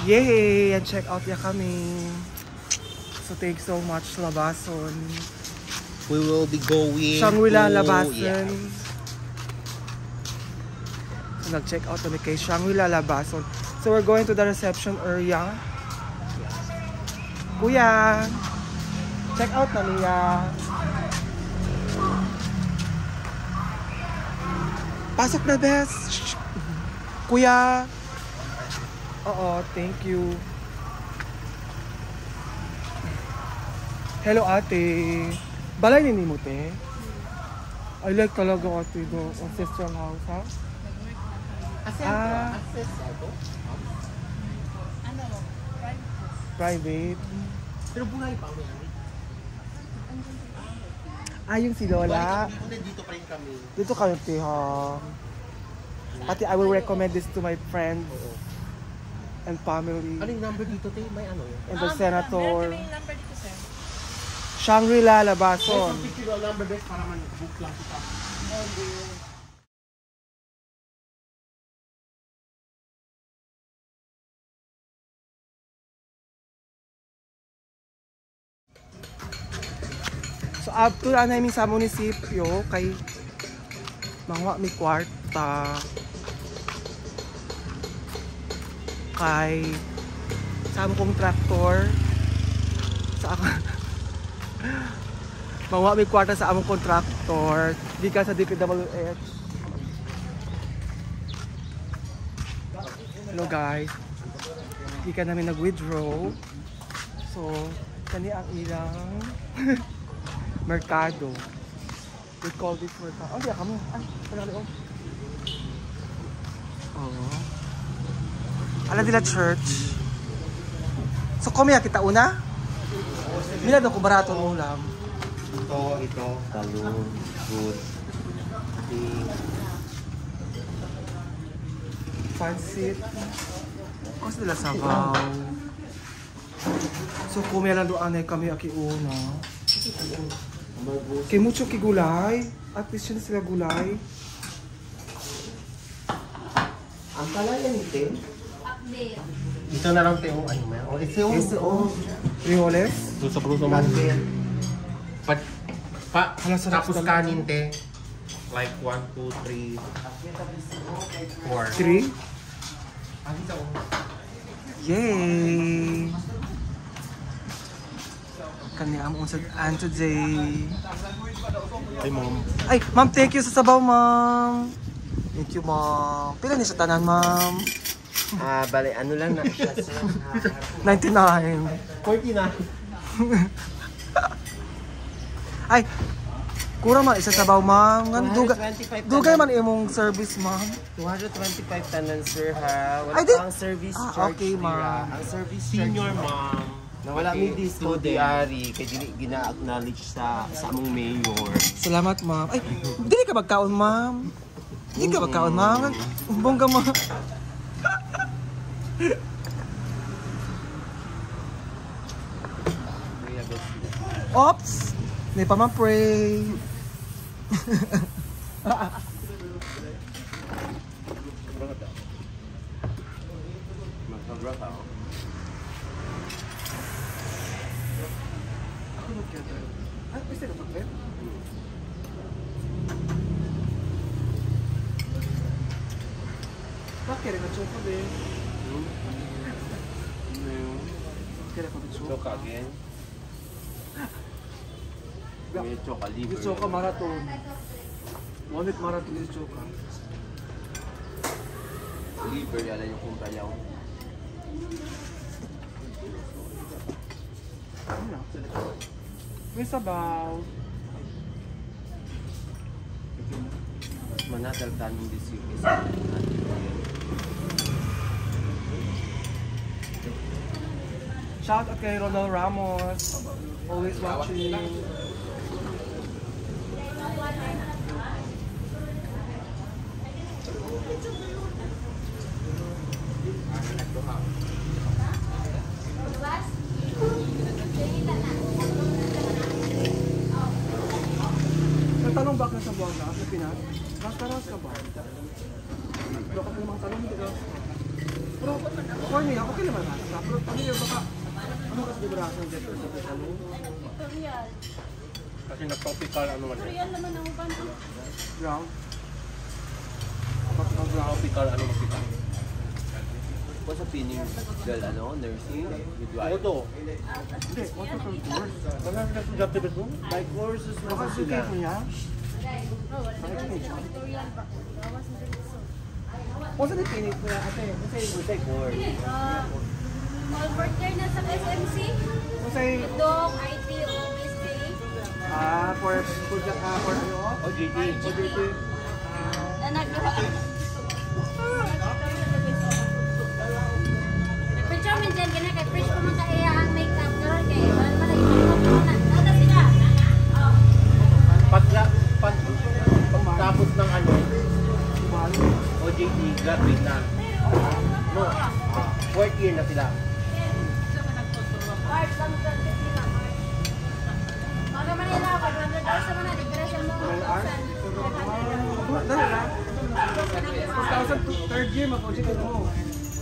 Yay! And check out ya kami. So thanks so much, Labason. We will be going Shangri-La to... Labason. Yeah. So nag-check out kami kay Shangri-La Labason. So we're going to the reception area. Kuya! Check out na niya. Pasok na, best! Kuya! Oo, thank you. Hello, ate. Balay ni mo, te? I like talaga ate do. Ancestral house, ha? Ano? Private. Pero buhay pa mo yan. Yung si Lola. Dito pa rin kami. Dito kami, te, ha? Ate, I will recommend this to my friends and family. Ano yung number dito, te? May ano yun? And the senator. Meron kami yung number dito, sir. Shangri-La Labason. May picture number best para man-book lang kita. So, up to na namin sa munisipyo kay Mangwa mi kwarta kay sa among kontraktor sa Mangwa mi kwarta sa among kontraktor di ka sa DPWH. Hello guys, di ka namin nag-withdraw, so kani ang ilang merkado. We call this merkado. Oh, di kamo. Ay, pala oh. Oh. Ala dila church. So kumiya kita una? Mila do ko barato ng ulam. Ito, talong, good. Pansit. Kos nila sabaw. So kumiya lang do anay kami aki una. Kay mucho ki gulay. At least yun sila gulay. Ang kalayan ito. Update. Ito na lang tayo. Ano mo yan? Oh, ito yung... Frijoles. Ito sa bruto mo. Hala, sarap Tapos talaga. kanin, te. Like 1, 2, 3, 4. 3. Yay! Kani among sa today. Ay, mom. Ay, ma'am, thank you sa sabaw, ma'am. Thank you, ma'am. Pila ni sa tanan, ma'am? Bale, ano lang na siya sa... 99. 49. Ay, kurang man isa sabaw, ma'am. Dugay 225 man imong service, ma'am. 225 tanan, sir, ha? Wala Ay, di- pang service Ah, charge. okay, nila. ma'am. Ang service charge. Senior, ma'am. Na wala may disco di ari kay dili gina-acknowledge sa among mayor. Salamat, ma'am. Ay, dili ka magkaon, ma'am. Dili ka magkaon, ma'am. Bongga, ma'am. Oops! May pa ma-pray. Ay, pwede ka mag-bet? Bakit rin na-choke ba? Kaya pa na-choke? Choke again. May choke liver. Yung choka marathon. 1 week marathon yung choka. Liver yala yung kung tayaw. May sabaw. Manadal tanong this yung Shout out kay Ronald Ramos. Always watching. Nagtanong ba ka sa buwan na? Sa Pinas? Ras ka ba? Bakit mo mga tanong? Hindi ka. Pero, for me, okay naman basta. Pero pamilya baka, ano kasi di braso dito sa Bisalo? Tutorial. Kasi nag-tropical ano man. Tutorial naman ang uban. Ground? Kapag ground. Tropical ano makita. Kung sa pining girl, ano, nursing, midwife. Oto. Hindi, auto from course. Wala na sa job diba mo? By courses na Baka sila. suggest mo niya? Oh, wala na tutorial ba? Gawas na dito. O sa pinit mo ate? Sa course. Malvert care na sa SMC. O sa, Dog, IT, OBC. for ano? OJT. OJT. Nagduha. Nagpicture mo dyan, ganyan kay Fresh pa man kaya ang makeup. Karoon kay, wala pa na yung nada sila. Pagtapos ng ano, Balo. OJT, graduate na. No, fourth year na sila. March, lang sila. Mga Manila, 500,000 man na, depression mo. Dali na. 2003rd year, mag-OJT mo.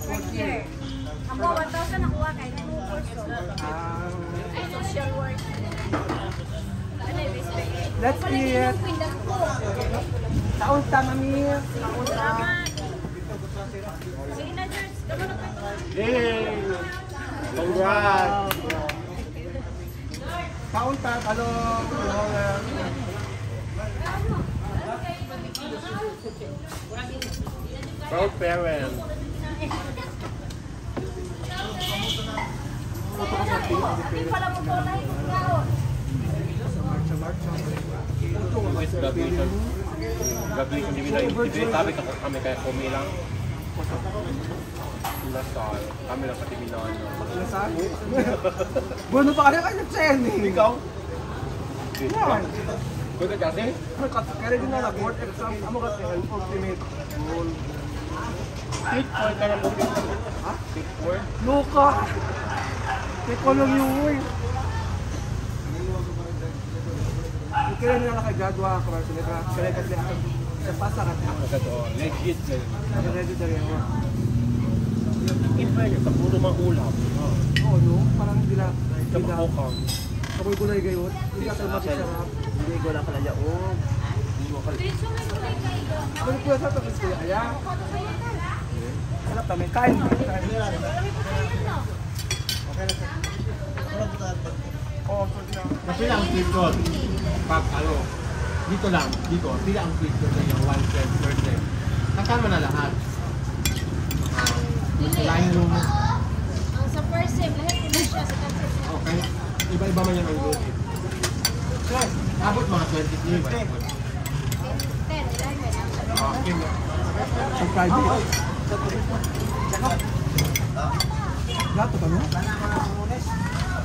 First year. Ako, 1,000 nakuha kay Nemo Corso. Social work. Ano yung best pay? Let's Wala eat. yung pindag ko. Taon ta, mami. Taon ta. Salamat. Sige na, George. Tama na kayo. Yay! Congrats! Taon ta, talong. Proud parent. Hindi pala mo po na yung kaon. Guys, graduation. Graduation din na yung TV. Sabi ka kami kaya kumilang. Nasal. Kami lang pati Milano. Nasaan? Buno pa kaya kayo nag-send eh. Ikaw? Yan. Good kasi? Kaya din na nag-board exam. Amo kasi ang ultimate goal. Take for ka lang mo. Ha? Take for? Luka! Teko lang yung uy. Kaya nila nakagadwa ka ba? Kaya kasi ako. Sa pasa ka. Totoo. Legit. Ready na rin ako. In fairness, sa puro mga ulam. Oo, no? Parang hindi na. Sa mga okang. Ako'y gulay gayon. Hindi ka tayo makisarap. Hindi ko lang kalaya. Oh. Diretso nga yung kulay kayo. Ako yung kuya sa tapos kuya. Ayan. Alam kami. Kain. Kami po kayo, no? Okay na sir. Oo, sorry lang. Kasi lang sweet call. Pag ano, dito lang, dito, sila ang sweet call yung 1 cent per cent. Kasama na lahat. Dili. Line room. Ang sa first sem, lahat ko na siya sa taxes. Okay. Iba-iba man yan ang good. Sir, abot mga 23 ba? 10, dahil may nasa. Okay. Sa private. Lato ka no?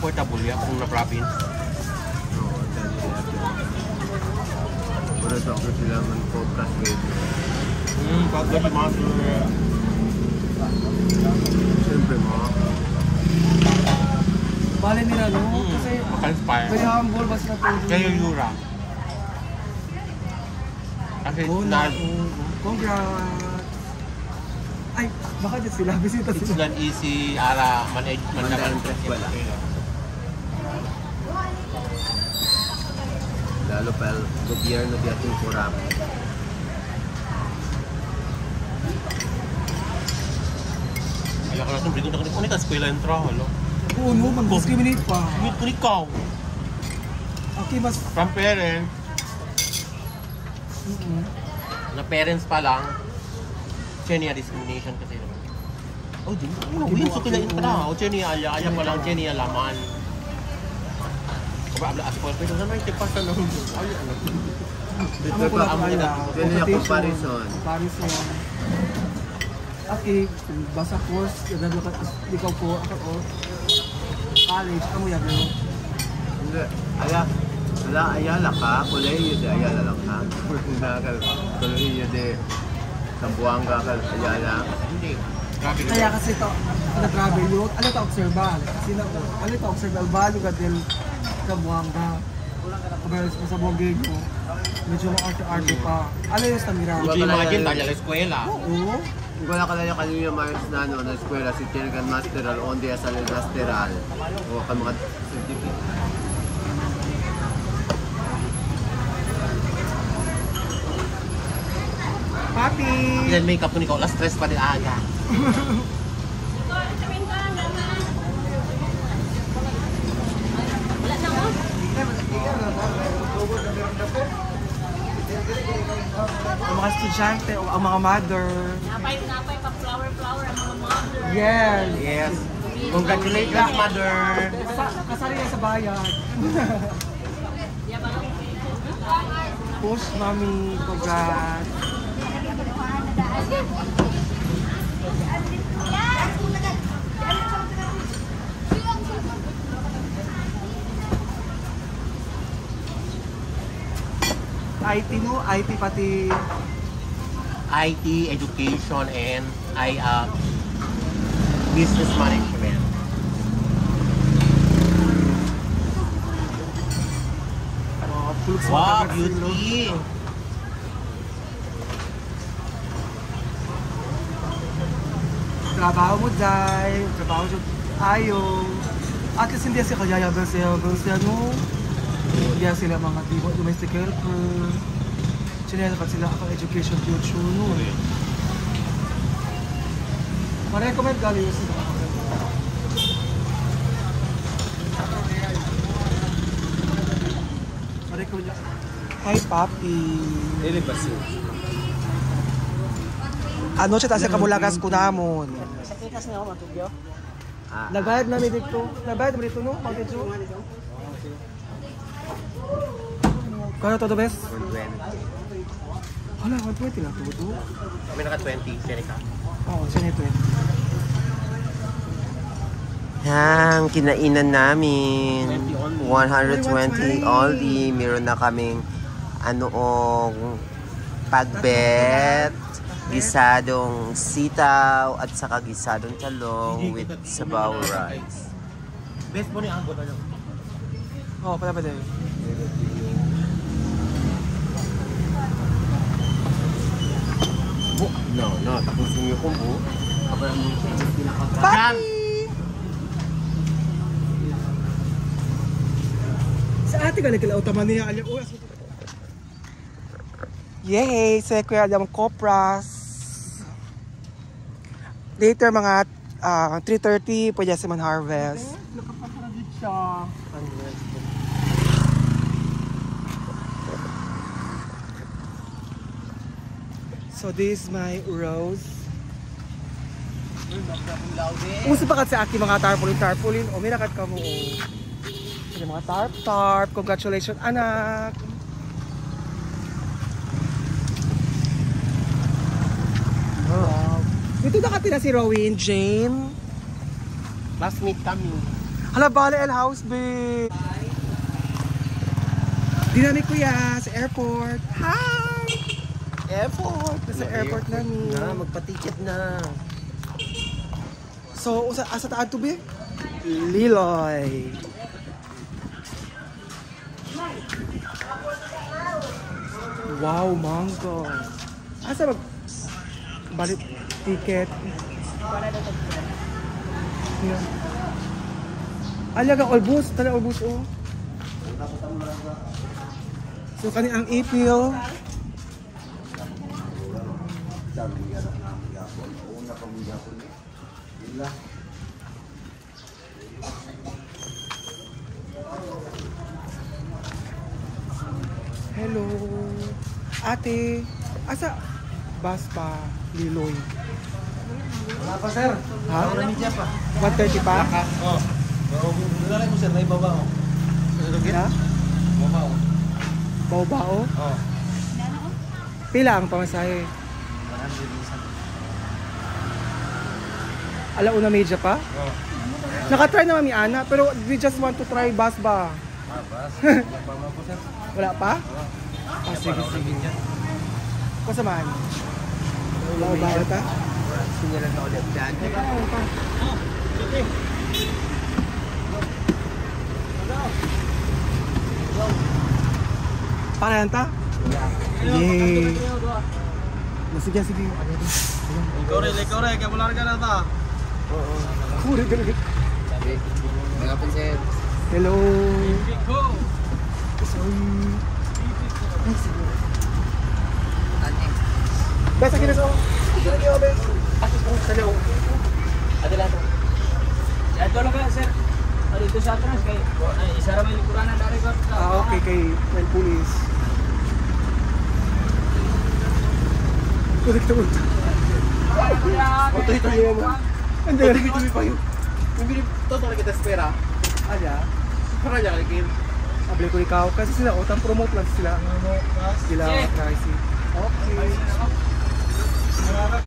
Portable yan kung na-province. Pero sa sila man-focus with. Pag gano'n mga sir. Siyempre mga. Bale nila no? Kasi Maka-inspire. kaya humble basta na tulong. Kaya yung Yura. Kasi Oh, na, congrats! Ay, baka dyan sila. Bisita it's sila. not easy ara manage man naman. Wala. Lalo pa gobyerno di ating kurap. Kaya ka na siyempre kung nakita ka eskwela yung traho, no? Oo no, mag-discriminate pa. Wait, kung ikaw, Okay, mas... from parents, na parents pa lang, siya niya discrimination kasi naman. Oh, di mo. Win, so kila intra. O siya niya aya pa lang, siya niya laman. Kaba, abla aspo, pero naman, tipas na nung, ay, ano. Amo ko lang kaya. Yan yung comparison. Comparison. Okay, basa course, ganda ka, ikaw po, ako, college, amo yan, no? Hindi. Ayala ka, kolehiyo de ayala lang ka. Kolehiyo de Sambuanga ka, ayala. Hindi. Grabe Kaya kasi ito, nag-travel yun, ano ito observal? Kasi na, ano ito observal, balo ka din sa buwanga. Kabalas ko sa Bogego, medyo arte-arte pa. Ano yung stamina? Would you imagine, dahil sa eskwela? Oo. Kung wala ka lang kanina Mars na ano, na eskwela, si Tinagan Masteral, onde sa Masteral. O ka mga certificate. Papi! Ilan makeup ko ni Ikaw, last stress pa din aga. Ang mga estudyante o ang mga mother. Napay pa flower ang mga mother. Yes! Yes. Congratulations, mother. Kasali yan sa bayan. Push, mami. Congrats. IT mo, IT pati. IT, education, and business management. Wow, beauty! Trabaho mo dahil, trabaho mo tayo. At least hindi siya kayayaban siya no? Hindi sila mga domestic helper. Sinalapat sila ako education future no? Ma-recommend galing yung sila. Ma-recommend yung... Hi, Papi! Dili ba siya? Ano siya tayo kamulagas ko namon? Sa kitas na ako matugyo. Nagbayad namin dito. Nagbayad namin dito, no? Pag-dito. Kano to the best? 120. Hala, 120 lang to. Kami naka-20, Seneca. Oo, siya nito eh. Yang kinainan namin 120 only. Meron na kaming pagbet, gisadong sitaw at saka gisadong talong with sabaw rice. Best po ni Ango na lang. Oo, pala din. No, tapusin niyo kung po. Kabalang mo siya, pinakagrab. Papi! Sa ate ka nagkalautaman niya. Yay! Sa Kuya Adam Copras. Later mga 3:30 pwede sa man-harvest. Nakapasaragit siya. So this is my rose. Uso pa kat sa akin mga tarpaulin. O, may nakat ka mo. Yung mga tarp. Congratulations, anak. Wow. Dito nakatira si Rowin, Jane. Last meet kami. Hala, Bale El House, babe. Dinamik kuya sa airport. Hi! Airport! Nasa airport namin. Magpa-ticket na. So, asa taan to be? Liloy. Wow, mango. Asa balik ticket? Yeah. Alaga olbus, tala olbus oh. So kani ang ipil. Hello. Ate, asa bus pa Liloy? Wala pa sir. Ha? Wala media pa. 1:30 pa? Oo. Wala mo sir, may baba oh. Na? Baba oh. Bao-bao? Oo. Pila ang pamasahe? 100 isa. Alauna media pa? Oo. Nakatry naman mi Ana, pero we just want to try bus ba? Bas. Wala pa mo po sir. Wala pa? Ah, sige. Kasamaan? Bao-bao ta? Sinyalan na ulit. Daan. Paano ta? Yay! Sige, sige. Ikaw rin, kaya mula ka na ta. Kuri, ganun. Sabi, mga pinsan. Hello. Go! Sorry. Ay, sige. Bes, akin na sa ako. Sige, Bes. Akin ko sa loob. Adelante. Yan ko lang ka, sir. Dito sa atras, kay isa ramay likuran na dari ko. Okay, kay Well Police. Kulik to. Ito yung mo. Andiyan. Tuloy pa yun. Hindi totoo na kita espera. Aja. Para niya kay Abli ko ikaw kasi sila utang promote lang sila. Sila pricey. Okay.